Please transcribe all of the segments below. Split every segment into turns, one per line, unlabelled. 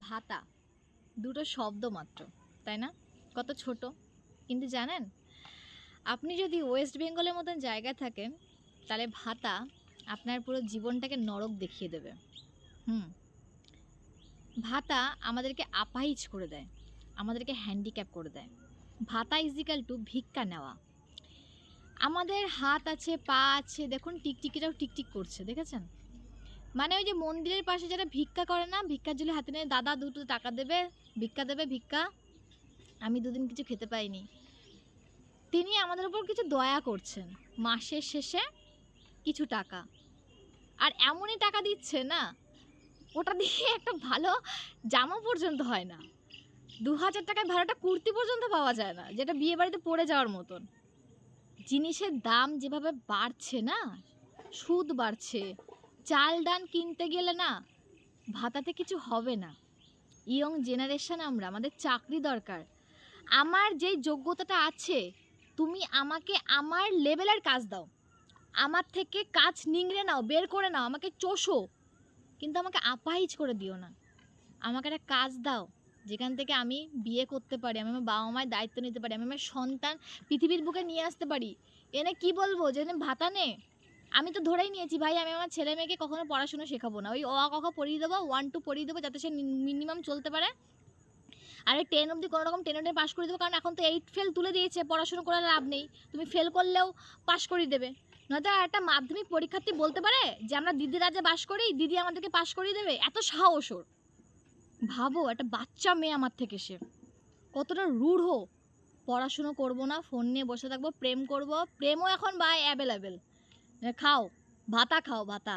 ভাতা দুটো শব্দ মাত্র, তাই না? কত ছোট। কিন্তু জানেন, আপনি যদি ওয়েস্ট বেঙ্গলের মতন জায়গায় থাকেন, তাহলে ভাতা আপনার পুরো জীবনটাকে নরক দেখিয়ে দেবে। হুম। ভাতা আমাদেরকে আপাহিজ করে দেয়, আমাদেরকে হ্যান্ডিক্যাপ করে দেয়। ভাতা ইজিক্যাল টু ভিক্ষা নেওয়া। আমাদের হাত আছে, পা আছে, দেখুন টিকটিকিটাও টিকটিক করছে, দেখেছেন? মানে ওই যে মন্দিরের পাশে যারা ভিক্ষা করে না, ভিক্ষার ঝুলি হাতে নিয়ে দাদা দুটো টাকা দেবে, ভিক্ষা দেবে, ভিক্ষা, আমি দুদিন কিছু খেতে পাইনি। তিনি আমাদের উপর কিছু দয়া করছেন, মাসের শেষে কিছু টাকা, আর এমনই টাকা দিচ্ছে না, ওটা দিয়ে একটা ভালো জামা পর্যন্ত হয় না। 2000 টাকায় ভাড়াটা কুর্তি পর্যন্ত পাওয়া যায় না, যেটা বিয়ে বাড়িতে পরে যাওয়ার মতন। জিনিসের দাম যেভাবে বাড়ছে না, সুদ বাড়ছে, চাল ডাল কিনতে গেলে না ভাতাতে কিছু হবে না। ইয়ং জেনারেশন আমরা, আমাদের চাকরি দরকার। আমার যেই যোগ্যতাটা আছে, তুমি আমাকে আমার লেভেলের কাজ দাও, আমার থেকে কাজ নিংড়ে নাও, বের করে নাও, আমাকে চষো, কিন্তু আমাকে আপাহিজ করে দিও না। আমাকে একটা কাজ দাও যেখান থেকে আমি বিয়ে করতে পারি, আমি আমার বাবা মায়ের দায়িত্ব নিতে পারি, আমি আমার সন্তান পৃথিবীর বুকে নিয়ে আসতে পারি। এনে কি বলবো যে ভাতা নে? আমি তো ধরেই নিয়েছি ভাই, আমি আমার ছেলে মেয়েকে কখনো পড়াশুনো শেখাবো না। ওই অ আ ক খ পড়িয়ে দেবো, 1 2 পড়িয়ে দেবো, যাতে সে মিনিমাম চলতে পারে। আর 10 অবধি কোনো রকম 10 পাস করে দেবো, কারণ এখন তো 8 ফেল তুলে দিয়েছে, পড়াশুনো করে লাভ নেই, তুমি ফেল করলেও পাস করিয়ে দেবে। নয়তো একটা মাধ্যমিক পরীক্ষার্থী বলতে পারে যে আমরা দিদি রাজে বাস করি, দিদি আমাদেরকে পাস করিয়ে দেবে, এত সাহস ওর। ভাবো, একটা বাচ্চা মেয়ে আমার থেকে, সে কতটা রূঢ়। পড়াশুনো করবো না, ফোন নিয়ে বসে থাকবো, প্রেম করব, প্রেমও এখন ভাই অ্যাভেলেবেল। খাও ভাতা, খাও ভাতা,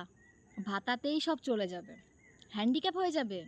ভাতাতেই সব চলে যাবে, হ্যান্ডিক্যাপ হয়ে যাবে।